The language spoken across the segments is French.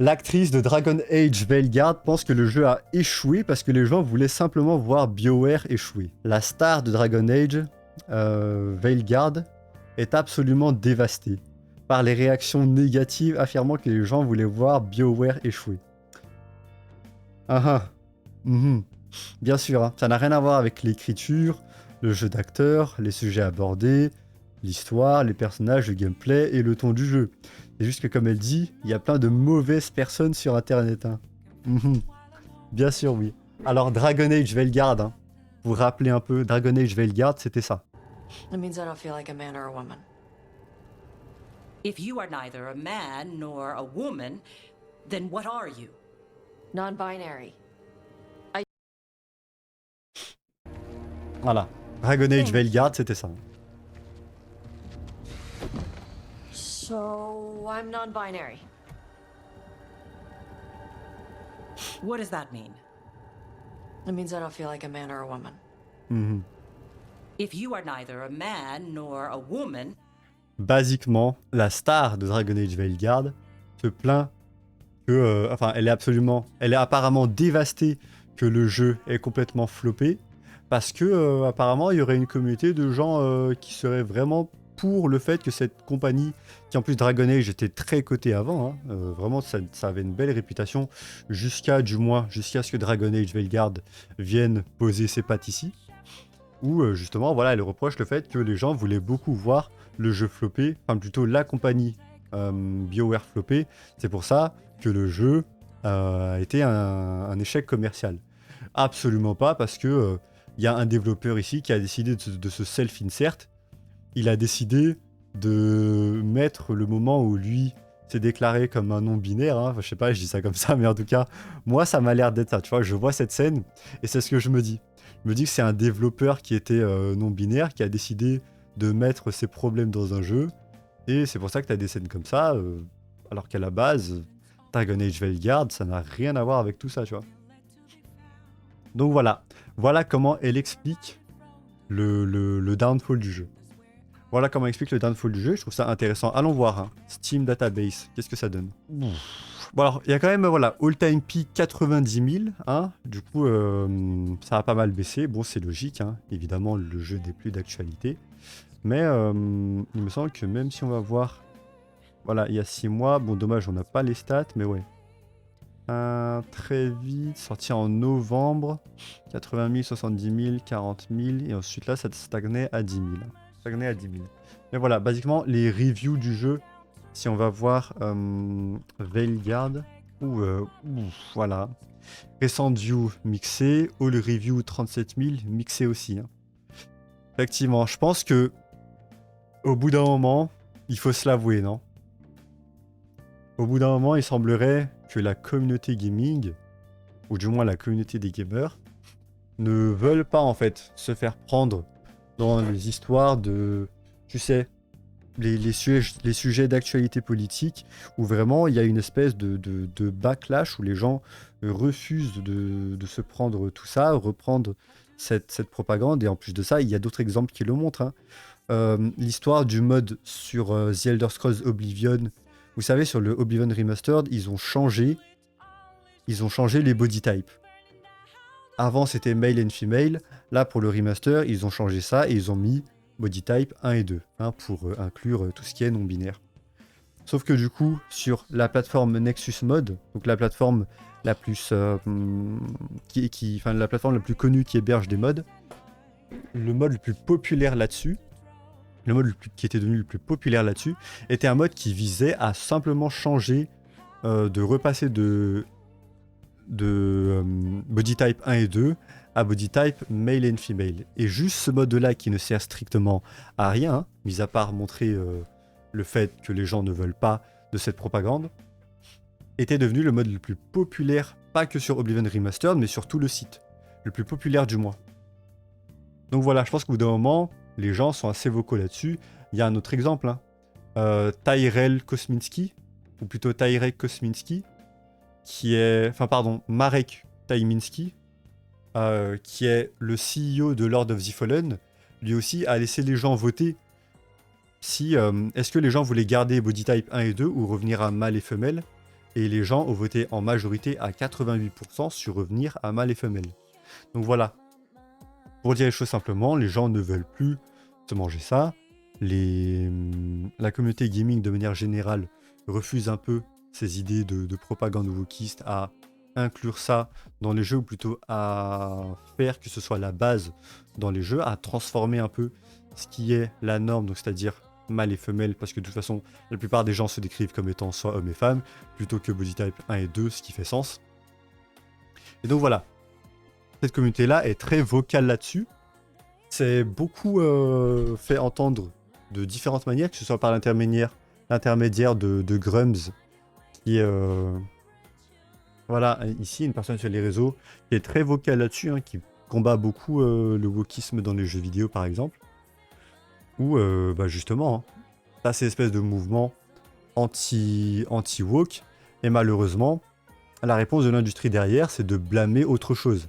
L'actrice de Dragon Age Veilguard pense que le jeu a échoué parce que les gens voulaient simplement voir BioWare échouer. La star de Dragon Age, Veilguard, est absolument dévastée par les réactions négatives affirmant que les gens voulaient voir BioWare échouer. Ah ah. Mhm. Bien sûr, hein, ça n'a rien à voir avec l'écriture, le jeu d'acteur, les sujets abordés, l'histoire, les personnages, le gameplay et le ton du jeu. C'est juste que comme elle dit, il y a plein de mauvaises personnes sur internet. Hein. Mhm. Bien sûr, oui. Alors Dragon Age Veilguard, hein, vous vous rappelez un peu, Dragon Age Veilguard, c'était ça. It means I don't feel like a man or a woman. If you are neither a man nor a woman, then what are you? Non-binary. Voilà. Dragon Age Veilguard, c'était ça. So I'm non-binary. What does that mean? It means I don't feel like a man or a woman. Mhm. If you are neither a man nor a woman, Basiquement, la star de Dragon Age Veilguard se plaint que, enfin, elle est apparemment dévastée que le jeu est complètement floppé parce que apparemment il y aurait une communauté de gens qui seraient vraiment pour le fait que cette compagnie, qui en plus Dragon Age était très cotée avant, hein, vraiment ça avait une belle réputation jusqu'à ce que Dragon Age Veilguard vienne poser ses pattes ici, où justement voilà elle reproche le fait que les gens voulaient beaucoup voir le jeu flopper, enfin plutôt la compagnie BioWare flopper. C'est pour ça que le jeu a été un échec commercial. Absolument pas, parce que y a un développeur ici qui a décidé de se self-insert. Il a décidé de mettre le moment où lui s'est déclaré comme un non-binaire. Hein. Enfin, je sais pas, je dis ça comme ça, mais en tout cas, moi ça m'a l'air d'être ça. Tu vois, je vois cette scène et c'est ce que je me dis. Je me dis que c'est un développeur qui était non-binaire, qui a décidé de mettre ses problèmes dans un jeu. Et c'est pour ça que tu as des scènes comme ça, alors qu'à la base, Dragon Age Veilguard, ça n'a rien à voir avec tout ça, tu vois. Donc voilà, voilà comment elle explique le downfall du jeu. Voilà comment elle explique le downfall du jeu, je trouve ça intéressant. Allons voir, hein. Steam Database, qu'est-ce que ça donne? Bon alors, il y a quand même, voilà, all-time peak 90 000, hein. Du coup, ça a pas mal baissé. Bon, c'est logique, hein. Évidemment, le jeu n'est plus d'actualité. Mais il me semble que même si on va voir... Voilà, il y a 6 mois. Bon, dommage, on n'a pas les stats, mais ouais. Très vite, sorti en novembre. 80 000, 70 000, 40 000. Et ensuite, là, ça stagnait à 10 000. Stagnait à 10 000. Mais voilà, basiquement, les reviews du jeu, si on va voir Veilguard, voilà. Recent view mixé. All review 37 000, mixé aussi. Hein. Effectivement, je pense que au bout d'un moment, il faut se l'avouer, non? Au bout d'un moment, il semblerait que la communauté gaming, ou du moins la communauté des gamers, ne veulent pas en fait se faire prendre dans les histoires de, tu sais, les sujets d'actualité politique, où vraiment il y a une espèce de backlash, où les gens refusent de se prendre tout ça, reprendre cette propagande, et en plus de ça, il y a d'autres exemples qui le montrent. Hein. L'histoire du mode sur The Elder Scrolls Oblivion. Vous savez, sur le Oblivion Remastered, ils ont changé les body types. Avant, c'était male and female. Là, pour le remaster, ils ont changé ça et ils ont mis body type 1 et 2 hein, pour inclure tout ce qui est non-binaire. Sauf que du coup, sur la plateforme Nexus Mod, donc la plateforme la plus la plateforme la plus connue qui héberge des mods, le mode le plus populaire là-dessus, qui était devenu le plus populaire là-dessus, était un mode qui visait à simplement changer, de repasser de body type 1 et 2 à body type male and female. Et juste ce mode-là qui ne sert strictement à rien, hein, mis à part montrer le fait que les gens ne veulent pas de cette propagande, était devenu le mode le plus populaire, pas que sur Oblivion Remastered, mais sur tout le site. Le plus populaire du mois. Donc voilà, je pense qu'au bout d'un moment, les gens sont assez vocaux là-dessus. Il y a un autre exemple, hein. Tyrell Kosminski, ou plutôt Tyrek Kosminski, Marek Taiminski, qui est le CEO de Lord of the Fallen, lui aussi a laissé les gens voter si est-ce que les gens voulaient garder body type 1 et 2 ou revenir à mâle et femelle. Et les gens ont voté en majorité à 88% sur revenir à mâle et femelle. Donc voilà. Pour dire les choses simplement, les gens ne veulent plus se manger ça. La communauté gaming de manière générale refuse un peu ces idées de propagande wokiste à inclure ça dans les jeux, ou plutôt à faire que ce soit la base dans les jeux, à transformer un peu ce qui est la norme, donc c'est-à-dire mâle et femelle, parce que de toute façon la plupart des gens se décrivent comme étant soit hommes et femmes, plutôt que body type 1 et 2, ce qui fait sens. Et donc voilà, cette communauté-là est très vocale là-dessus. C'est beaucoup fait entendre de différentes manières, que ce soit par l'intermédiaire de Grums, qui est voilà, ici une personne sur les réseaux qui est très vocale là-dessus, hein, qui combat beaucoup le wokisme dans les jeux vidéo par exemple, ou justement, hein, ça c'est une espèce de mouvement anti-woke, et malheureusement, la réponse de l'industrie derrière, c'est de blâmer autre chose.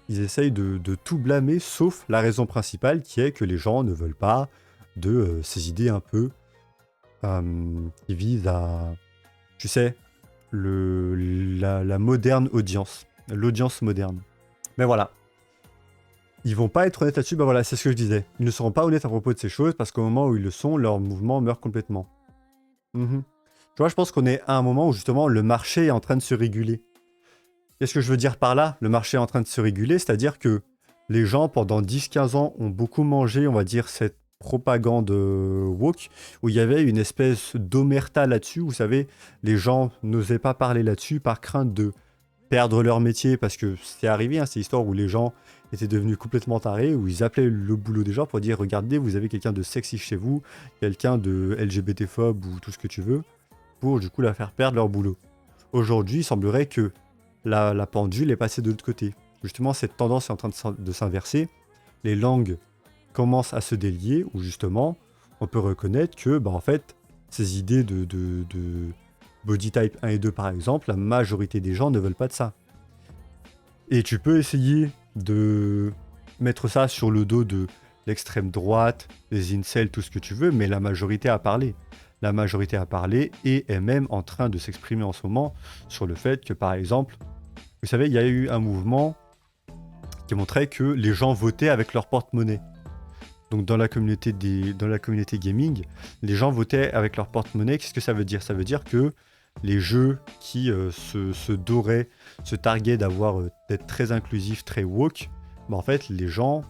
Ils essayent de tout blâmer, sauf la raison principale, qui est que les gens ne veulent pas de ces idées un peu qui visent à, tu sais, la moderne audience, l'audience moderne. Mais voilà. Ils vont pas être honnêtes là-dessus, bah voilà, c'est ce que je disais. Ils ne seront pas honnêtes à propos de ces choses, parce qu'au moment où ils le sont, leur mouvement meurt complètement. Tu vois, je pense qu'on est à un moment où justement le marché est en train de se réguler. Qu'est-ce que je veux dire par là? Le marché est en train de se réguler, c'est-à-dire que les gens, pendant 10-15 ans, ont beaucoup mangé, on va dire, cette propagande woke, où il y avait une espèce d'omerta là-dessus. Vous savez, les gens n'osaient pas parler là-dessus par crainte de perdre leur métier, parce que c'est arrivé, hein, ces histoires où les gens étaient devenus complètement tarés, où ils appelaient le boulot des gens pour dire « Regardez, vous avez quelqu'un de sexy chez vous, quelqu'un de LGBT-phobe ou tout ce que tu veux », pour du coup la faire perdre leur boulot. Aujourd'hui, il semblerait que la pendule est passée de l'autre côté. Justement, cette tendance est en train de s'inverser. Les langues commencent à se délier, où justement, on peut reconnaître que, en fait, ces idées de body type 1 et 2, par exemple, la majorité des gens ne veulent pas de ça. Et tu peux essayer de mettre ça sur le dos de l'extrême droite, les incels, tout ce que tu veux, mais la majorité a parlé. La majorité a parlé et est même en train de s'exprimer en ce moment sur le fait que, par exemple, vous savez, il y a eu un mouvement qui montrait que les gens votaient avec leur porte-monnaie. Donc dans la communauté gaming, les gens votaient avec leur porte-monnaie. Qu'est-ce que ça veut dire? Ça veut dire que les jeux qui se doraient, se targuaient d'être très inclusifs, très woke, en fait, les gens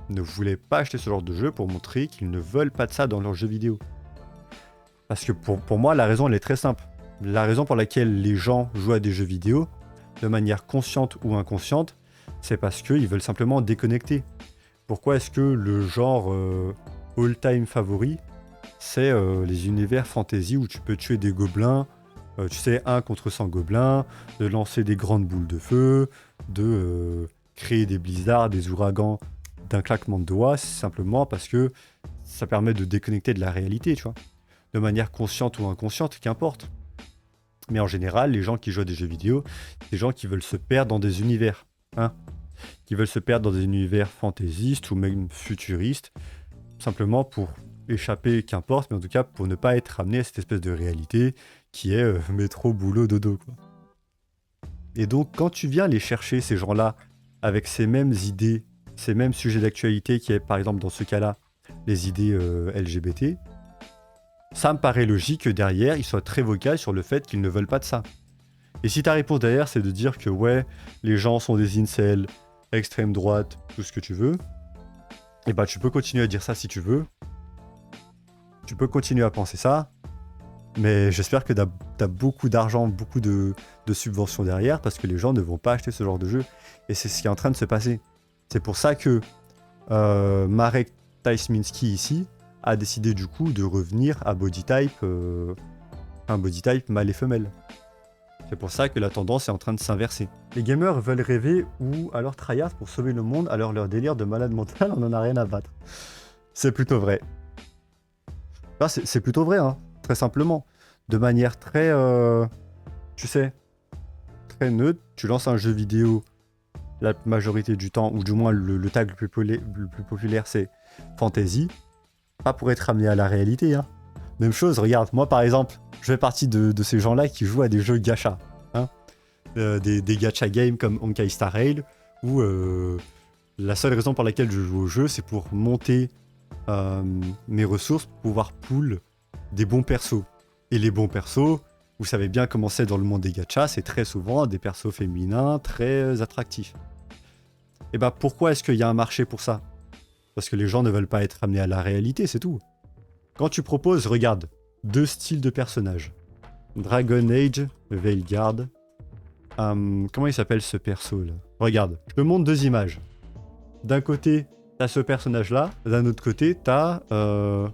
ne voulaient pas acheter ce genre de jeu pour montrer qu'ils ne veulent pas de ça dans leurs jeux vidéo. Parce que pour moi, la raison, elle est très simple. La raison pour laquelle les gens jouent à des jeux vidéo, de manière consciente ou inconsciente, c'est parce qu'ils veulent simplement déconnecter. Pourquoi est-ce que le genre all-time favori, c'est les univers fantasy où tu peux tuer des gobelins, tu sais, 1 contre 100 gobelins, de lancer des grandes boules de feu, de créer des blizzards, des ouragans d'un claquement de doigts, simplement parce que ça permet de déconnecter de la réalité, tu vois. De manière consciente ou inconsciente, qu'importe. Mais en général, les gens qui jouent à des jeux vidéo, c'est des gens qui veulent se perdre dans des univers, hein, qui veulent se perdre dans des univers fantaisistes ou même futuristes, simplement pour échapper, qu'importe, mais en tout cas pour ne pas être amené à cette espèce de réalité qui est métro, boulot, dodo, quoi. Et donc, quand tu viens les chercher, ces gens-là, avec ces mêmes idées, ces mêmes sujets d'actualité, qui est par exemple dans ce cas-là, les idées LGBT, ça me paraît logique que derrière, ils soient très vocaux sur le fait qu'ils ne veulent pas de ça. Et si ta réponse derrière, c'est de dire que ouais, les gens sont des incels, extrême droite, tout ce que tu veux, et tu peux continuer à dire ça si tu veux. Tu peux continuer à penser ça, mais j'espère que t'as beaucoup d'argent, beaucoup de subventions derrière, parce que les gens ne vont pas acheter ce genre de jeu. Et c'est ce qui est en train de se passer. C'est pour ça que Marek Taisminski ici a décidé du coup de revenir à body type, un body type mâle et femelle. C'est pour ça que la tendance est en train de s'inverser. Les gamers veulent rêver ou alors tryhard pour sauver le monde, alors leur délire de malade mental, on en a rien à battre. C'est plutôt vrai. Enfin, c'est plutôt vrai, hein, très simplement. De manière très, tu sais, très neutre, tu lances un jeu vidéo la majorité du temps, ou du moins le tag le plus populaire c'est fantasy, pas pour être amené à la réalité, hein, Même chose, regarde, moi par exemple, je fais partie de ces gens-là qui jouent à des jeux gacha. Hein, des gacha games comme Honkai Star Rail, où la seule raison pour laquelle je joue au jeu, c'est pour monter mes ressources, pour pouvoir pool des bons persos. Et les bons persos, vous savez bien comment c'est dans le monde des gachas, c'est très souvent des persos féminins très attractifs. Et bah pourquoi est-ce qu'il y a un marché pour ça? Parce que les gens ne veulent pas être amenés à la réalité, c'est tout. Quand tu proposes, regarde, 2 styles de personnages. Dragon Age, Veilguard. Comment il s'appelle ce perso là? Regarde, je te montre 2 images. D'un côté, t'as ce personnage-là. D'un autre côté, t'as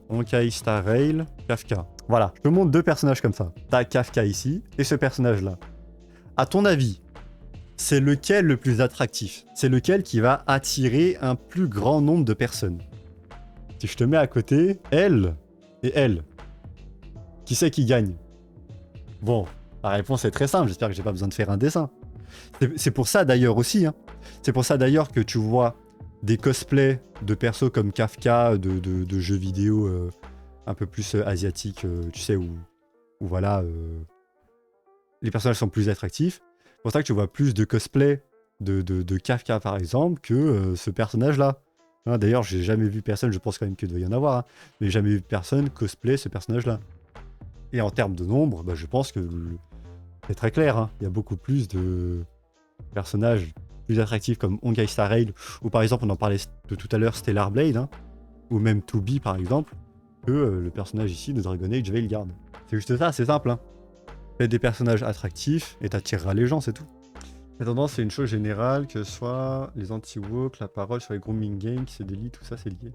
Honkai Star Rail, Kafka. Voilà, je te montre 2 personnages comme ça. T'as Kafka ici et ce personnage-là. À ton avis, c'est lequel le plus attractif? C'est lequel qui va attirer un plus grand nombre de personnes? Si je te mets à côté, elle et elle, qui c'est qui gagne? Bon, la réponse est très simple, j'espère que j'ai pas besoin de faire un dessin. C'est pour ça d'ailleurs aussi, hein. C'est pour ça d'ailleurs que tu vois des cosplays de persos comme Kafka, de jeux vidéo un peu plus asiatiques, tu sais, où voilà, les personnages sont plus attractifs. C'est pour ça que tu vois plus de cosplays de Kafka par exemple que ce personnage-là. Hein, d'ailleurs, j'ai jamais vu personne, je pense quand même qu'il doit y en avoir, hein, mais jamais vu personne cosplay ce personnage-là. Et en termes de nombre, bah, je pense que c'est très clair. Hein. Il y a beaucoup plus de personnages plus attractifs comme Honkai Star Rail, ou par exemple, on en parlait de tout à l'heure, Stellar Blade, hein, ou même 2B par exemple, que le personnage ici de Dragon Age Veilguard. C'est juste ça, c'est simple. Hein. Fais des personnages attractifs et t'attireras les gens, c'est tout. La tendance, c'est une chose générale, que ce soit les anti-woke, la parole sur les grooming games, qui se délient, tout ça, c'est lié.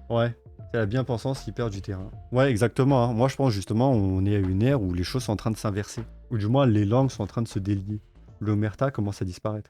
Ouais, c'est la bien-pensance qui perd du terrain. Ouais, exactement. Hein. Moi, je pense justement, on est à une ère où les choses sont en train de s'inverser. Ou du moins, les langues sont en train de se délier. L'omerta commence à disparaître.